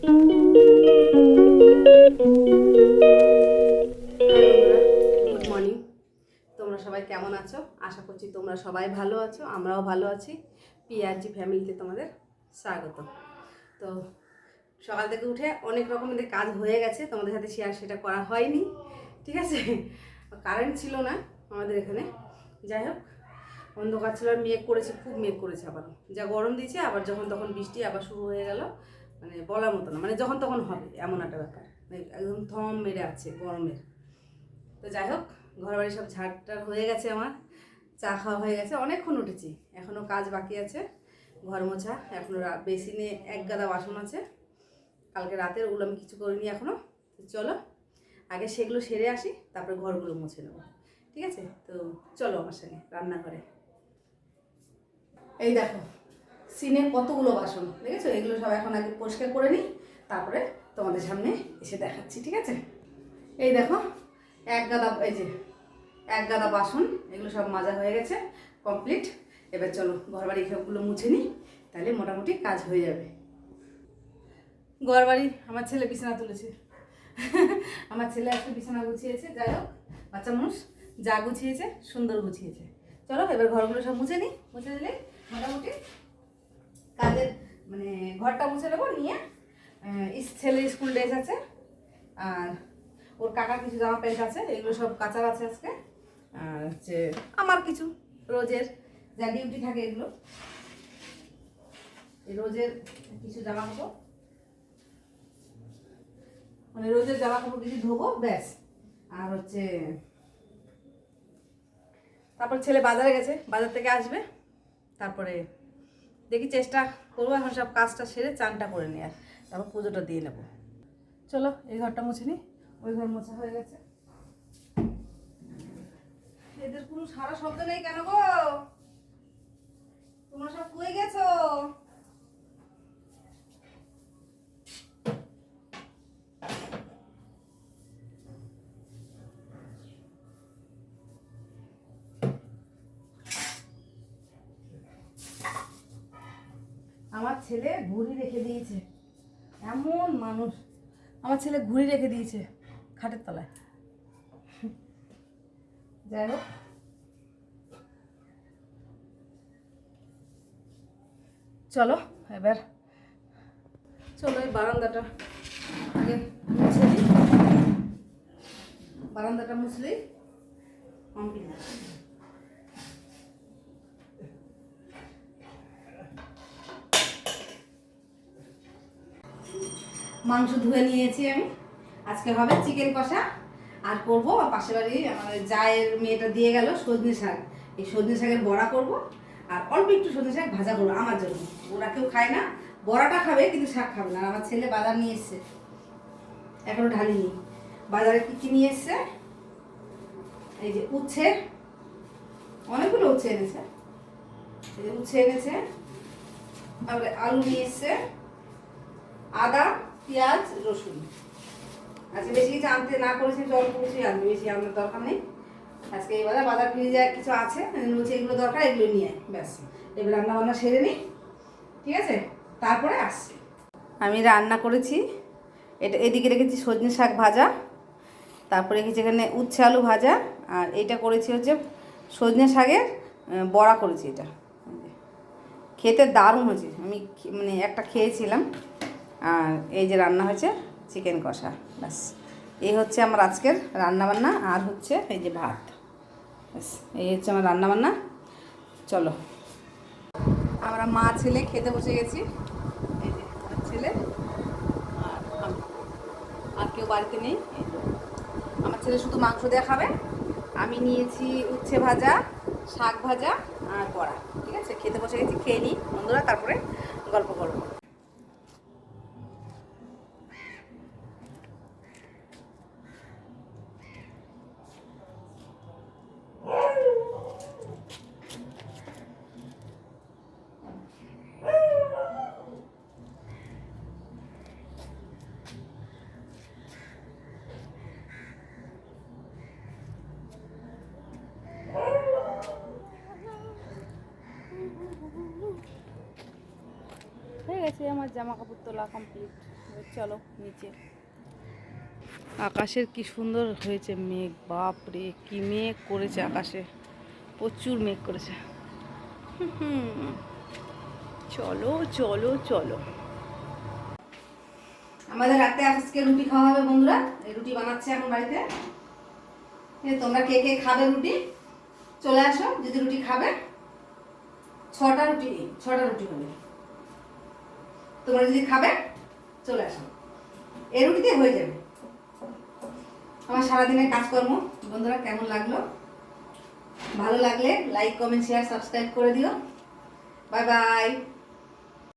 Good morning. তোমরা সবাই কেমন আছো? আশা করছি তোমরা সবাই ভালো আছো, আমরাও ভালো আছি। পিআরজি ফ্যামিলিতে তোমাদের স্বাগত। তো সকাল থেকে উঠে অনেক রকমের কাজ হয়ে গেছে, তোমাদের সাথে শেয়ার সেটা করা হয়নি, ঠিক আছে? কারেন্ট ছিল না আমাদের এখানে। যাই হোক, অন্ধকার ছিল, মেঘ করেছে, খুব মেঘ করেছে, আবার যা গরম দিয়েছে, আবার যখন তখন বৃষ্টি আবার শুরু হয়ে গেল। মানে বলার মতো না, মানে যখন তখন হবে এমন একটা ব্যাপার, একদম থম মেরে আছে গরমের। তো যাই হোক, ঘর বাড়ি সব ঝাড়টার হয়ে গেছে, আমার চা খাওয়া হয়ে গেছে, অনেকক্ষণ উঠেছি, এখনও কাজ বাকি আছে। ঘর মোছা এখনও, বেসিনে এক গাদা বাসন আছে কালকে রাতের, ওগুলো আমি কিছু করিনি এখনও। চলো আগে সেগুলো সেরে আসি, তারপরে ঘরগুলো মুছে নেবো, ঠিক আছে? তো চলো আমার সঙ্গে রান্নাঘরে। এই দেখো সিনে কতগুলো বাসন দেখেছো, এগুলো সব এখন আগে পরিষ্কার করে নিই, তারপরে তোমাদের সামনে এসে দেখাচ্ছি, ঠিক আছে? এই দেখো এক গাদা, এই যে এক গাদা বাসন, এগুলো সব মাজা হয়ে গেছে, কমপ্লিট। এবার চলো ঘর বাড়ি সবগুলো মুছে নিই, তাহলে মোটামুটি কাজ হয়ে যাবে। ঘর বাড়ি আমার ছেলে বিছানা তুলেছে আমার ছেলে আজকে বিছানা গুছিয়েছে। যাই হোক, বাচ্চা মানুষ যা গুছিয়েছে সুন্দর গুছিয়েছে। চলো এবার ঘরগুলো সব মুছে নিই, মুছে দিলে মোটামুটি কাজের মানে ঘরটা মুছে নেবো। নিয়ে ছেলে স্কুল ড্রেস আছে, আর ওর কাকার কিছু জামা প্যান্ট আছে, এগুলো সব কাচার আছে আজকে। আর হচ্ছে আমার কিছু রোজের যা ডিউটি থাকে, এগুলো রোজের কিছু জামা কাপড়, মানে রোজের জামা কাপড় কিছু ধোবো, ব্যাস। আর হচ্ছে তারপর ছেলে বাজারে গেছে, বাজার থেকে আসবে, তারপরে দেখি চেষ্টা করবো এখন সব কাজটা সেরে চানটা করে নিয়ে, আর তারপর পুজোটা দিয়ে নেবো। চলো এই ঘরটা মুছে নিই, ওই ঘর মোছা হয়ে গেছে। এদের কোনো সারা শব্দ নেই কেন গো? তোমরা সব কই গেছো? আমার ছেলে ঘুড়ি রেখে দিয়েছে, এমন মানুষ। আমার ছেলে ঘুড়ি রেখে দিয়েছে খাটের তলায়। যাই হোক, চলো এবার চলো এই বারান্দাটা আগে মুছে দিই, বারান্দাটা মুছলেই কমপ্লিট। মাংস ধুয়ে নিয়েছি আমি, আজকে হবে চিকেন কষা, আর করবো পাশের বাড়ি আমার জায়ের মেয়েটা দিয়ে গেল সজনে শাক, এই সজনে শাকের বড়া করব, আর অল্প একটু সজনে শাক ভাজা করবো আমার জন্য। ওরা কেউ খায় না, বড়াটা খাবে কিন্তু শাক খাবে না। আর আমার ছেলে বাজার নিয়ে এসছে, এখনো ঢালিনি। বাজারে কী কী নিয়ে এসছে, এই যে উচ্ছে, অনেকগুলো উচ্ছে এনেছে, এই যে উচ্ছে এনেছে, তারপরে আলু নিয়ে এসছে, আদা, পেঁয়াজ, রসুন। আজকে বেশি কিছু আনতে না করেছি, অল্প কিছুই আনবে, বেশি আনার দরকার নেই আজকে। এই বাজার ফ্রিজে কিছু আছে, বলছি এগুলো দরকার, এগুলো নিয়ে ব্যাস। এবার রান্না বান্না সেরে নিই, ঠিক আছে? তারপরে আসছি। আমি রান্না করেছি, এটা এদিকে রেখেছি সজনে শাক ভাজা, তারপরে রেখেছি এখানে উচ্ছে আলু ভাজা, আর এইটা করেছি হচ্ছে সজনে শাকের বড়া করেছি। এটা খেতে দারুণ হয়েছে, আমি মানে একটা খেয়েছিলাম। আর এই যে রান্না হয়েছে চিকেন কষা, ব্যাস। এই হচ্ছে আমার আজকের রান্নাবান্না, আর হচ্ছে এই যে ভাত, ব্যাস। এই হচ্ছে আমার রান্নাবান্না। চলো আমরা মা ছেলে খেতে বসে গেছি, এই যে আমার ছেলে আর আমি, আর কেউ বাড়িতে নেই। আমার ছেলে শুধু মাংস দিয়ে খাবে, আমি নিয়েছি উচ্ছে ভাজা, শাক ভাজা আর বড়া, ঠিক আছে? খেতে বসে গেছি, খেয়ে নিই বন্ধুরা, তারপরে গল্প করবো। হয়ে গেছে আমার জামা কাপড় তোলা কমপ্লিট, চলো নিচে। আকাশের কি সুন্দর হয়েছে মেঘ, বাপ রে কি মেঘ করেছে আকাশে, প্রচুর মেঘ করেছে। চলো চলো চলো। আমাদের রাতে আজকে রুটি খাওয়া হবে বন্ধুরা, এই রুটি বানাচ্ছে এখন বাড়িতে। তোমরা কে কে খাবে রুটি চলে আসো, যদি রুটি খাবে। 6টা রুটি হবে, তোমরা যদি খাবে চলে আসো, এই রুটিতে হয়ে যাবে। আমার সারাদিনের কাজকর্ম বন্ধুরা কেমন লাগলো, ভালো লাগলে লাইক কমেন্ট শেয়ার সাবস্ক্রাইব করে দিও। Bye bye.